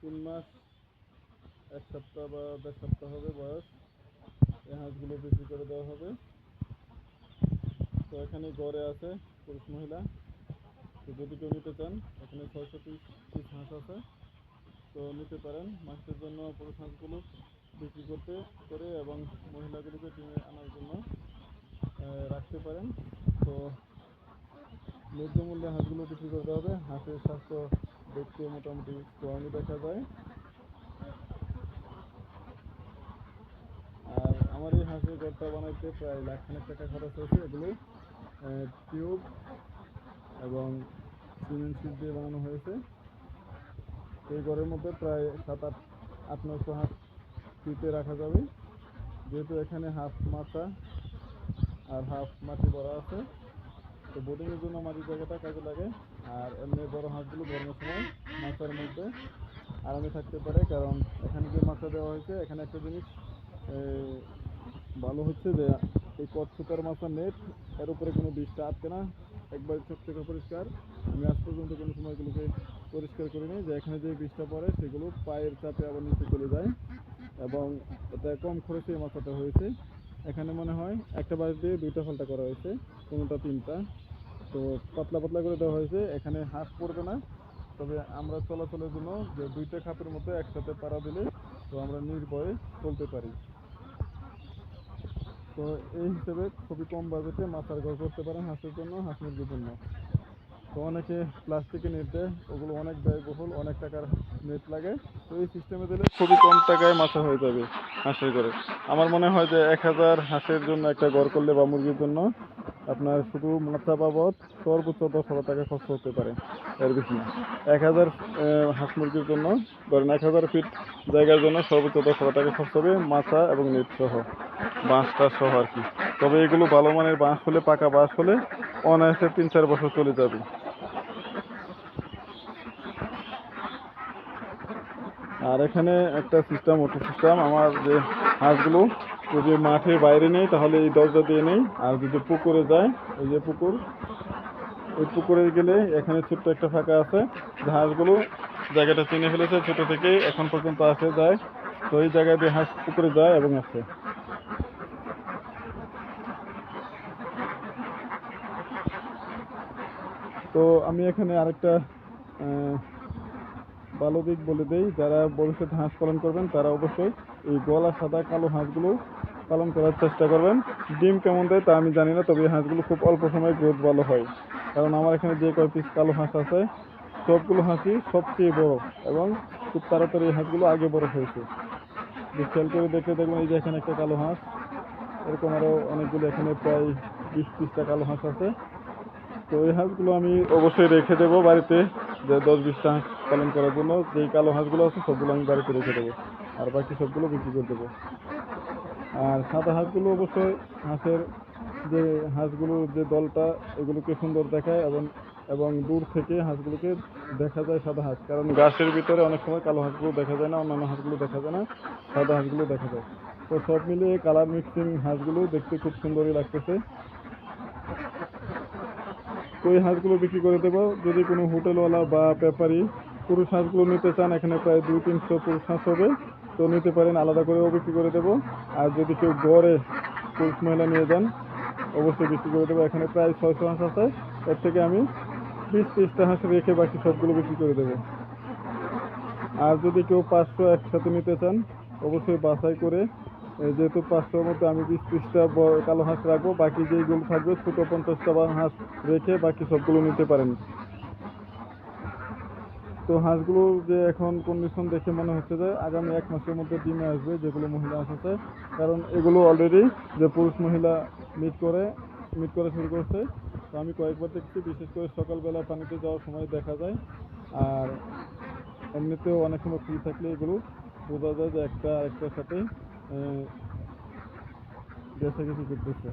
3 মাস 1 সপ্তাহ বা 1.5 সপ্তাহ হবে বয়স। এই হাঁসগুলো বিক্রি করে দেওয়া হবে। তো এখানে গড়ে আছে পুরুষ মহিলা। তো যদি কেউ নিতে চান এখানে 630 পিস হাঁস আছে। তো নিতে পারেন মাসের জন্য পুরুষ হাঁসগুলো বিক্রি করতে করে এবং মহিলাগুলোকে ডিমে আনার জন্য রাখতে পারেন। তো ন্যায্য মূল্যে হাঁসগুলো বিক্রি করতে হবে। হাঁসের স্বাস্থ্য দেখতে মোটামুটি স্ট্রংই দেখা যায়। আর আমার এই হাঁসের ঘরটা বানাইতে প্রায় লাখখানেক টাকা খরচ হয়েছে। এগুলো টিউব এবং সিমেন্ট শীট দিয়ে বানানো হয়েছে। এই ঘরের মধ্যে প্রায় 7-8-900 হাঁস ফ্রিতে রাখা যাবে, যেহেতু এখানে হাফ মাচা আর হাফ মাটি ভরা আছে। তো বোর্ডিংয়ের জন্য মাটির জায়গাটা কাজে লাগে। আর এমনি বড় হাঁসগুলো গরমের সময় মাচার মধ্যে আরামে থাকতে পারে, কারণ এখানে যে মাচা দেওয়া হয়েছে এখানে একটা জিনিস ভালো হচ্ছে যে এই কচ্ছপের মাছা নেট, এর উপরে কোনো বিষটা আটকে না, একবার থেকে পরিষ্কার। আমি আজ পর্যন্ত কোনো সময় এগুলোকে পরিষ্কার করিনি, যে এখানে যে বিষটা পড়ে সেগুলো পায়ের চাপে আবার নিচে চলে যায়। এবং এটা কম খরচে এই মাছটা হয়েছে। এখানে মনে হয় একটা বাঁশ দিয়ে 2টা ফাল্টা করা হয়েছে, কোনোটা 3টা। তো পাতলা পাতলা করে দেওয়া হয়েছে, এখানে হাঁস পড়বে না। তবে আমরা চলাচলের জন্য যে 2টা খাপের মধ্যে একসাথে পাড়া দিলে তো আমরা নির্ভয়ে চলতে পারি। তো এই হিসেবে খুবই কম বাজেটে মাথার ঘর করতে পারেন হাঁসের জন্য, হাঁস মুরগির জন্য। তো অনেকে প্লাস্টিকের নেট দেয়, ওগুলো অনেক ব্যয়বহুল, অনেক টাকার নেট লাগে। তো এই সিস্টেমে দিলে খুবই কম টাকায় মাছা হয়ে যাবে হাঁসের ঘরে। আমার মনে হয় যে 1000 হাঁসের জন্য একটা ঘর করলে বা মুরগির জন্য আপনার শুধু মাছা বাবদ সর্বোচ্চ 10,000 টাকা খরচ হতে পারে, এর বেশি না। 1000 হাঁস মুরগির জন্য ধরেন 1000 ফিট জায়গার জন্য সর্বোচ্চ 10,000 টাকা খরচ হবে, মাছা এবং নেট সহ, বাঁশটা সহ আর কি। তবে এগুলো ভালো মানের বাঁশ হলে, পাকা বাঁশ হলে অনায়াসে 3-4 বছর চলে যাবে। আর এখানে একটা সিস্টেম, অটো সিস্টেম। আমার যে হাঁসগুলো যদি মাঠের বাইরে নেই তাহলে এই দরজা দিয়ে নেই, আর যদি পুকুরে যায়, ওই যে পুকুর, ওই পুকুরে গেলে এখানে ছোট্ট একটা ফাঁকা আছে, যে হাঁসগুলো জায়গাটা চিনে ফেলেছে ছোট থেকেই এখন পর্যন্ত আসে যায়। তো এই জায়গায় দিয়ে হাঁস পুকুরে যায় এবং আসে। তো আমি এখানে আরেকটা ভালো দিক বলে দেই, যারা ভবিষ্যতে হাঁস পালন করবেন তারা অবশ্যই এই গলা সাদা কালো হাঁসগুলো পালন করার চেষ্টা করবেন। ডিম কেমন দেয় তা আমি জানি না, তবে এই হাঁসগুলো খুব অল্প সময়ে গ্রোথ ভালো হয়। কারণ আমার এখানে যে কয় পিস কালো হাঁস আছে সবগুলো হাঁসই সবচেয়ে বড়, এবং খুব তাড়াতাড়ি এই হাঁসগুলো আগে বড় হয়েছে। খেয়াল করে দেখলে দেখবেন এই যে এখানে একটা কালো হাঁস, এরকম আরও অনেকগুলো, এখানে প্রায় 20-30টা কালো হাঁস আছে। তো এই হাঁসগুলো আমি অবশ্যই রেখে দেবো বাড়িতে, যে 10-20টা হাঁস পালন করার জন্য। যেই কালো হাঁসগুলো আছে সবগুলো আমি বাড়িতে রেখে দেবো, আর বাকি সবগুলো বিক্রি করে দেবো। আর সাদা হাঁসগুলো অবশ্যই হাঁসের যে হাঁসগুলোর যে দলটা, এগুলোকে সুন্দর দেখায়, এবং এবং দূর থেকে হাঁসগুলোকে দেখা যায় সাদা হাঁস, কারণ গাছের ভিতরে অনেক সময় কালো হাঁসগুলো দেখা যায় না, অন্যান্য হাঁসগুলো দেখা যায় না, সাদা হাঁসগুলো দেখা যায়। তো সব মিলিয়ে কালার মিক্সিং হাঁসগুলো দেখতে খুব সুন্দরই লাগতেছে। তো এই হাঁসগুলো বিক্রি করে দেবো। যদি কোনো হোটেলওয়ালা বা ব্যাপারী পুরুষ হাঁসগুলো নিতে চান, এখানে প্রায় 200-300 পুরুষ হাঁস হবে, তো নিতে পারেন, আলাদা করেও বিক্রি করে দেবো। আর যদি কেউ গড়ে পুরুষ মহিলা নিয়ে যান অবশ্যই বিক্রি করে দেবো। এখানে প্রায় 600 হাঁস আছে, এর থেকে আমি 20-30টা হাঁস রেখে বাকি সবগুলো বিক্রি করে দেবো। আর যদি কেউ 500 একসাথে নিতে চান অবশ্যই বাছাই করে, যেহেতু 500-র মধ্যে আমি 20-30টা কালো হাঁস রাখবো, বাকি যেইগুলো থাকবে ছোটো 50টা হাঁস রেখে বাকি সবগুলো নিতে পারেন। তো হাঁসগুলোর যে এখন কন্ডিশন দেখে মনে হচ্ছে যে আগামী 1 মাসের মধ্যে ডিমে আসবে, যেগুলো মহিলা হাঁস আছে। কারণ এগুলো অলরেডি যে পুরুষ মহিলা মিট করা শুরু করছে। তো আমি কয়েকবার দেখছি, বিশেষ করে সকালবেলা পানিতে যাওয়ার সময় দেখা যায়। আর এমনিতেও অনেক সময় ফ্রি থাকলে এগুলো বোঝা যায় যে একটা আরেকটার সাথে ঘেঁষাঘেঁষি করতেছে।